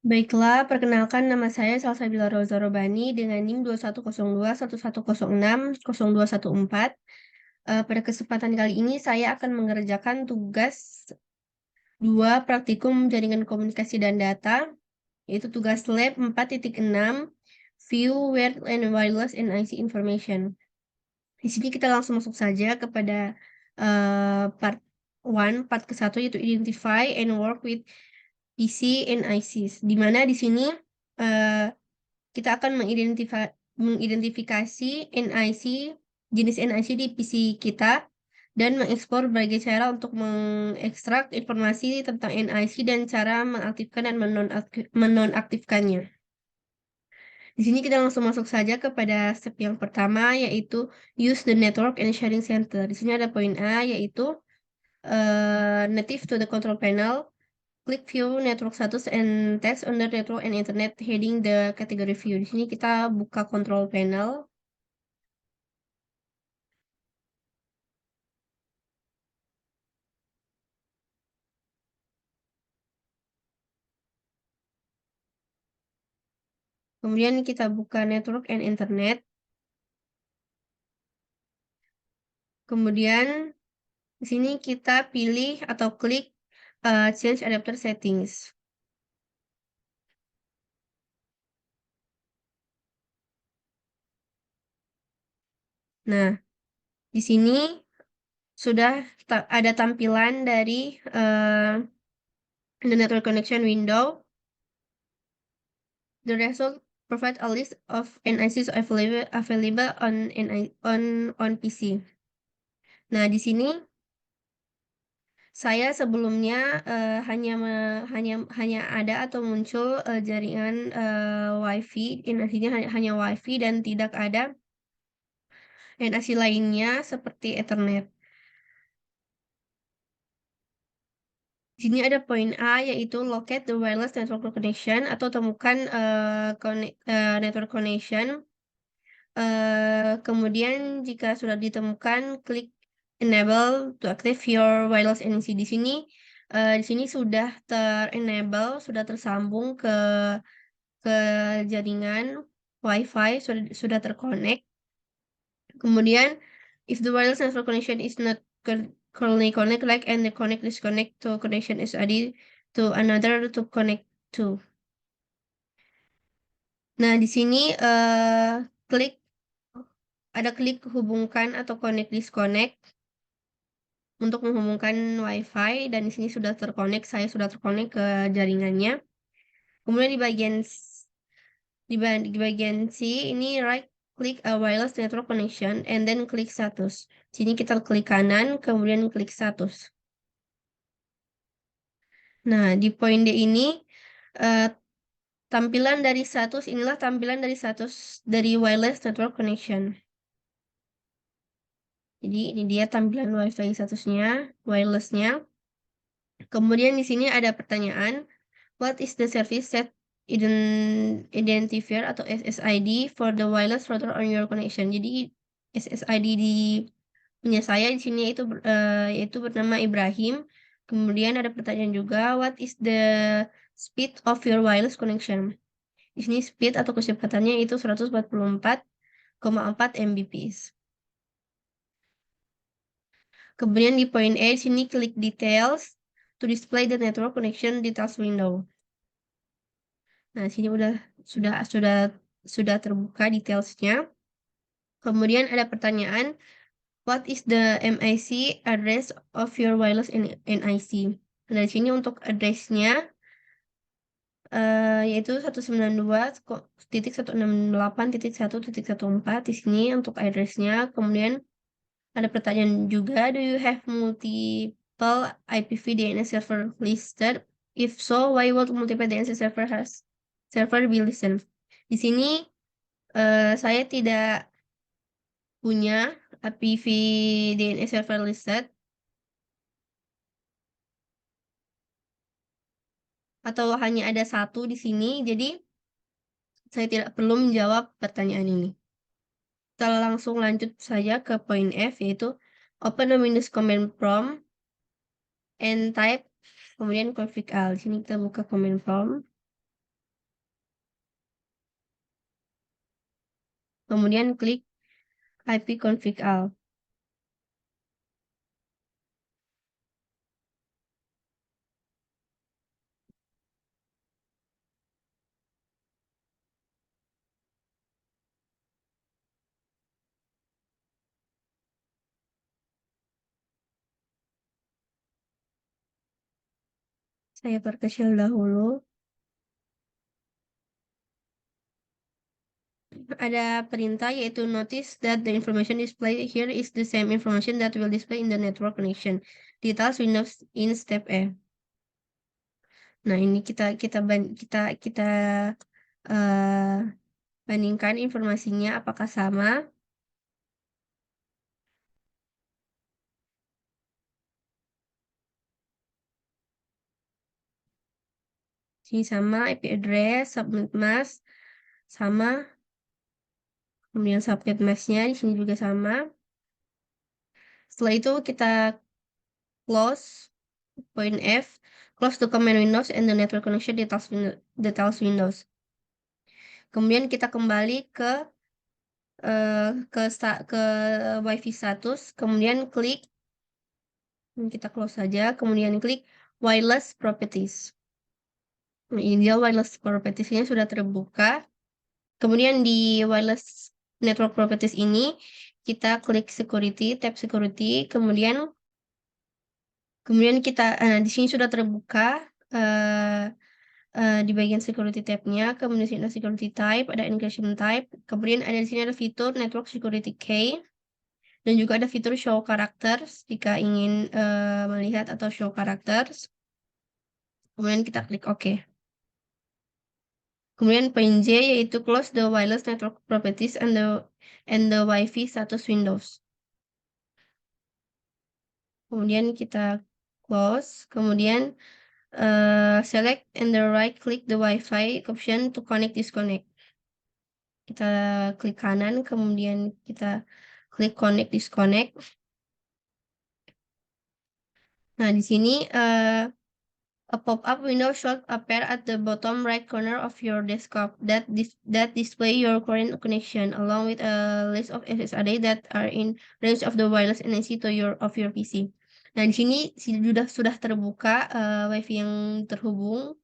Baiklah, perkenalkan nama saya Salsabila Roza Robani dengan NIM 210211602114. Pada kesempatan kali ini saya akan mengerjakan tugas 2 praktikum jaringan komunikasi dan data, yaitu tugas lab 4.6 View Wired and Wireless and IC Information. Di sini kita langsung masuk saja kepada part 1, part ke-1, yaitu Identify and Work with PC and ICs, di mana di sini kita akan mengidentifikasi NIC, jenis NIC di PC kita, dan mengekspor berbagai cara untuk mengekstrak informasi tentang NIC dan cara mengaktifkan dan menonaktifkannya. Di sini kita langsung masuk saja kepada step yang pertama, yaitu use the network and sharing center. Di sini ada poin A, yaitu native to the control panel. Klik view network status and text under network and internet heading the category view. Di sini kita buka control panel. Kemudian kita buka network and internet. Kemudian di sini kita pilih atau klik change adapter settings. Nah, di sini sudah ada tampilan dari the network connection window. The result provide a list of NICs available on PC. Nah, di sini saya sebelumnya hanya ada atau muncul jaringan WiFi, NIC-nya hanya WiFi dan tidak ada NIC lainnya seperti Ethernet. Di sini ada poin A, yaitu locate the wireless network connection atau temukan network connection. Kemudian jika sudah ditemukan, klik enable to active your wireless NIC. Di sini sudah ter-enable, sudah tersambung ke jaringan WiFi, sudah terkonek. Kemudian, if the wireless network connection is not currently connect, like and the disconnect to connection is added to another to connect to. Nah, di sini ada klik hubungkan atau connect disconnect untuk menghubungkan WiFi, dan di sini sudah terkonek, saya sudah terkonek ke jaringannya. Kemudian di bagian C ini right click a wireless network connection and then klik status. Sini kita klik kanan, kemudian klik status. Nah, di poin D ini tampilan dari status, inilah tampilan dari status dari wireless network connection. Jadi ini dia tampilan WiFi statusnya, wirelessnya. Kemudian di sini ada pertanyaan, what is the service set identifier atau SSID for the wireless router on your connection? Jadi SSID di punya saya di sini yaitu bernama Ibrahim. Kemudian ada pertanyaan juga, what is the speed of your wireless connection? Di sini speed atau kecepatannya itu 144,4 Mbps. Kemudian di poin A, sini klik details to display the network connection details window. Nah, sini sudah terbuka detailsnya. Kemudian ada pertanyaan, what is the MIC address of your wireless NIC? Nah, di sini untuk address-nya yaitu 192.168.1.14 di sini untuk address-nya. Kemudian ada pertanyaan juga, do you have multiple IPv DNS server listed? If so, why would multiple DNS server be listed? Di sini saya tidak punya IPv DNS server listed atau hanya ada satu di sini, jadi saya tidak perlu menjawab pertanyaan ini. Kita langsung lanjut saja ke poin F, yaitu open the Windows command prompt and type, kemudian config all. Di sini kita buka command prompt. kemudian klik ipconfig all. Saya perkecil dahulu. Ada perintah yaitu notice that the information displayed here is the same information that will display in the network connection. Details Windows in step E. Nah, ini kita eh, bandingkan informasinya apakah sama. Sini sama IP address, subnet mask sama, kemudian subnet masknya di sini juga sama. Setelah itu kita close point F, close the command Windows and the network connection details Windows. Kemudian kita kembali ke WiFi status, kemudian klik, kita close saja, kemudian klik wireless properties. Nah, ini dia wireless properties-nya sudah terbuka. Kemudian di wireless network properties ini kita klik security, tab security, kemudian kita di sini sudah terbuka di bagian security tab-nya, kemudian di sini ada security type, ada encryption type, kemudian ada di sini ada fitur network security key, dan juga ada fitur show characters jika ingin melihat atau show characters. Kemudian kita klik OK. Kemudian poin J yaitu close the wireless network properties and the Wi-Fi status Windows. Kemudian kita close, kemudian select and the right click the Wi-Fi option to connect disconnect. Kita klik kanan, kemudian kita klik connect disconnect. Nah, di sini a pop-up window should appear at the bottom right corner of your desktop that display your current connection along with a list of SSID that are in range of the wireless NIC of your PC. Nah, di sini sudah terbuka WiFi yang terhubung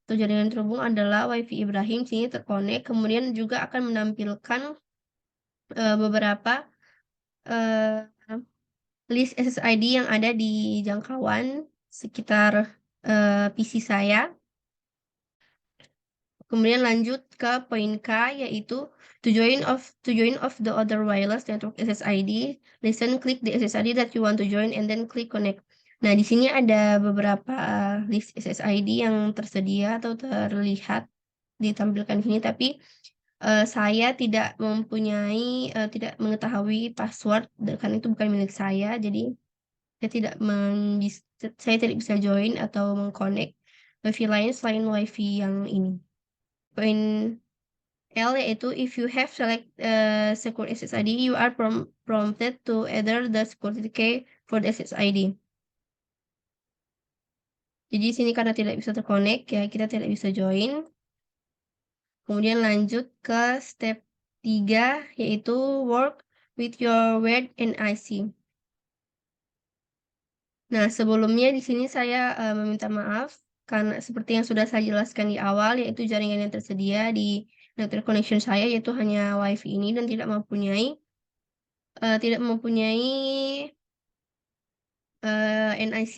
atau jaringan terhubung adalah WiFi Ibrahim. Sini terkonek, kemudian juga akan menampilkan beberapa list SSID yang ada di jangkauan sekitar PC saya. Kemudian lanjut ke poin K yaitu to join of the other wireless network SSID, listen, click the SSID that you want to join and then click connect. Nah, di sini ada beberapa list SSID yang tersedia atau terlihat ditampilkan di sini, tapi saya tidak tidak mengetahui password karena itu bukan milik saya, jadi saya tidak bisa join atau mengconnect wifi lain selain wifi yang ini. Poin L yaitu if you have select secure SSID, you are prompted to enter the security key for the SSID. Jadi sini karena tidak bisa terconnect ya kita tidak bisa join. Kemudian lanjut ke step 3 yaitu work with your WIRD NIC. Nah, sebelumnya di sini saya meminta maaf karena seperti yang sudah saya jelaskan di awal, yaitu jaringan yang tersedia di network connection saya yaitu hanya WiFi ini dan tidak mempunyai NIC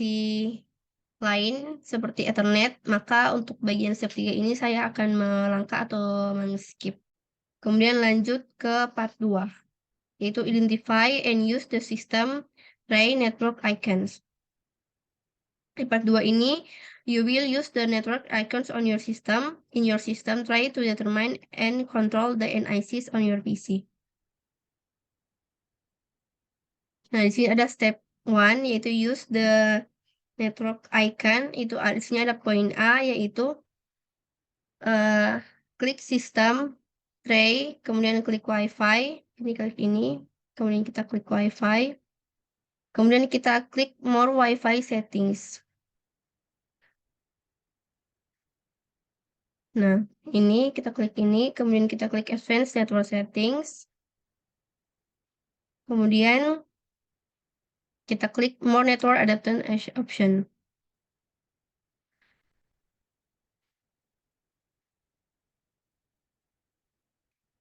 lain seperti Ethernet. Maka untuk bagian step 3 ini saya akan melangkah atau men-skip. Kemudian lanjut ke part 2, yaitu identify and use the system tray network icons. Di part 2 ini, you will use the network icons on your system. In your system, try to determine and control the NICs on your PC. Nah, di sini ada step 1, yaitu use the network icon. Itu di sini ada poin A, yaitu klik system, tray, kemudian klik Wi-Fi. Ini klik ini, kemudian kita klik Wi-Fi. Kemudian kita klik more Wi-Fi settings. Nah, ini kita klik ini, kemudian kita klik Advanced Network Settings. Kemudian kita klik More Network Adaptation Option.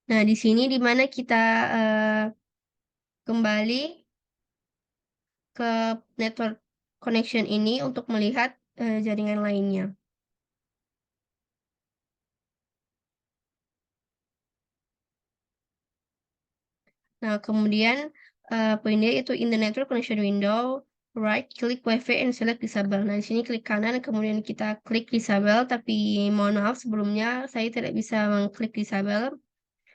Nah, di sini di mana kita kembali ke network connection ini untuk melihat jaringan lainnya. Nah, kemudian poin D itu in the network connection window, right click Wi-Fi and select disable. Nah, di sini klik kanan, kemudian kita klik disable, tapi mohon maaf sebelumnya saya tidak bisa mengklik disable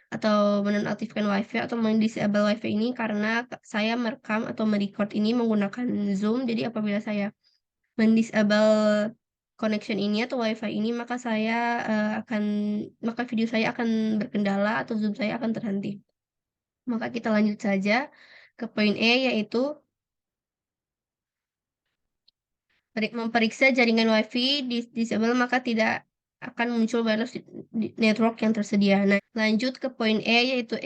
atau menonaktifkan Wi-Fi atau mendisable Wi-Fi ini karena saya merekam atau merecord ini menggunakan Zoom. Jadi apabila saya mendisable connection ini atau Wi-Fi ini, maka maka video saya akan berkendala atau Zoom saya akan terhenti. Maka kita lanjut saja ke poin E, yaitu memeriksa jaringan Wi-Fi disable maka tidak akan muncul wireless network yang tersedia. Nah, lanjut ke poin E, yaitu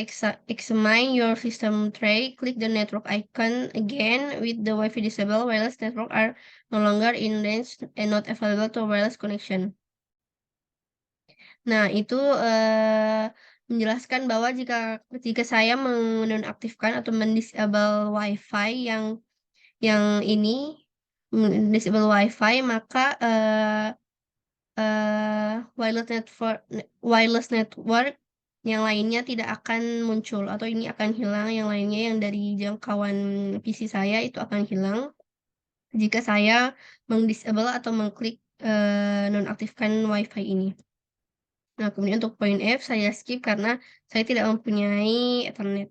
examine your system tray. Click the network icon again with the Wi-Fi disabled. Wireless network are no longer in range and not available to wireless connection. Nah, itu menjelaskan bahwa jika saya menonaktifkan atau mendisable Wi-Fi yang ini disable Wi-Fi, maka wireless network yang lainnya tidak akan muncul atau ini akan hilang, yang lainnya yang dari jangkauan PC saya itu akan hilang jika saya mengdisable atau mengklik nonaktifkan Wi-Fi ini. Nah, kemudian untuk poin F saya skip karena saya tidak mempunyai Ethernet.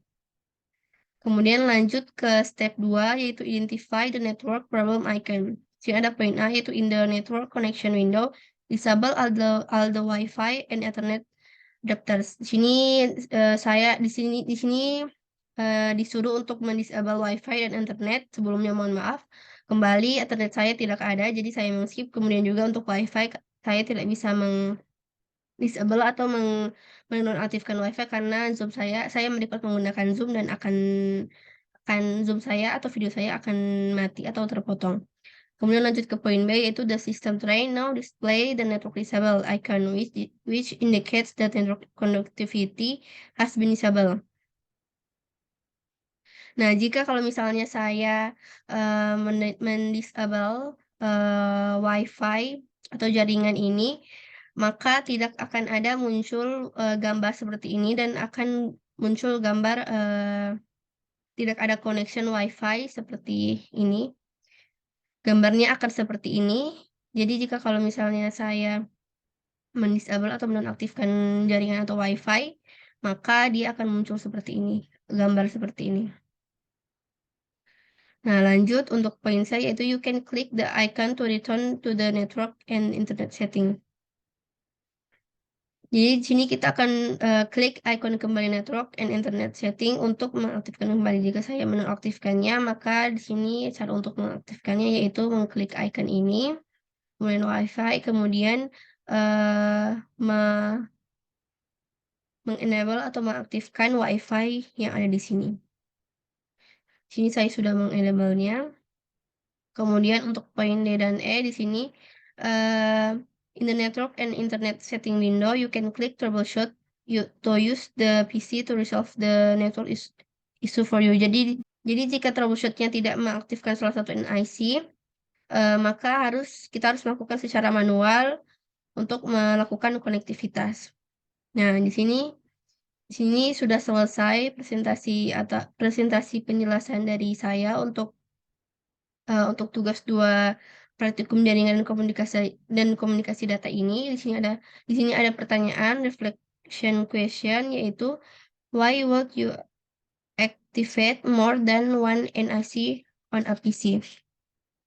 Kemudian lanjut ke step 2, yaitu identify the network problem icon. Sini ada poin A, yaitu in the network connection window, disable all the Wi-Fi and Ethernet adapters. Di sini disuruh untuk mendisable Wi-Fi dan Ethernet. Sebelumnya mohon maaf, kembali Ethernet saya tidak ada, jadi saya skip. Kemudian juga untuk Wi-Fi saya tidak bisa disable atau menonaktifkan Wi-Fi karena Zoom saya merecord menggunakan Zoom dan akan Zoom saya atau video saya akan mati atau terpotong. Kemudian lanjut ke poin B, yaitu the system tray now display the network disable icon which indicates that network connectivity has been disabled. Nah, jika kalau misalnya saya mendisable Wi-Fi atau jaringan ini, maka tidak akan ada muncul gambar seperti ini dan akan muncul gambar tidak ada connection Wi-Fi seperti ini. Gambarnya akan seperti ini. Jadi jika kalau misalnya saya mendisable atau menonaktifkan jaringan atau Wi-Fi, maka dia akan muncul seperti ini, gambar seperti ini. Nah, lanjut untuk poin saya, yaitu you can click the icon to return to the network and internet setting. Jadi di sini kita akan klik icon kembali network and internet setting untuk mengaktifkan kembali. Jika saya menonaktifkannya, maka di sini cara untuk mengaktifkannya yaitu mengklik icon ini, kemudian Wi-Fi, kemudian mengenable atau mengaktifkan Wi-Fi yang ada di sini. Di sini saya sudah mengenable-nya. Kemudian untuk poin D dan E di sini, in the network and internet setting window, you can click troubleshoot to use the PC to resolve the network issue for you. Jadi jika troubleshootnya tidak mengaktifkan salah satu NIC, maka kita harus melakukan secara manual untuk melakukan konektivitas. Nah, di sini sudah selesai presentasi penjelasan dari saya untuk tugas 2 praktikum jaringan dan komunikasi data ini. Di sini ada pertanyaan reflection question, yaitu why would you activate more than one NIC on a PC?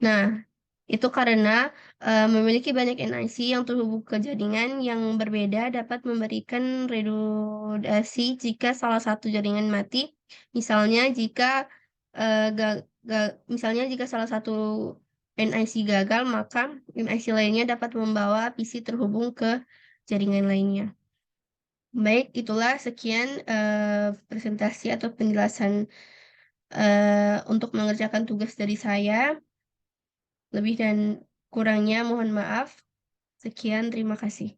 Nah, itu karena memiliki banyak NIC yang terhubung ke jaringan yang berbeda dapat memberikan redundasi jika salah satu jaringan mati. Misalnya jika salah satu NIC gagal, maka NIC lainnya dapat membawa PC terhubung ke jaringan lainnya. Baik, itulah sekian presentasi atau penjelasan untuk mengerjakan tugas dari saya. Lebih dan kurangnya mohon maaf. Sekian, terima kasih.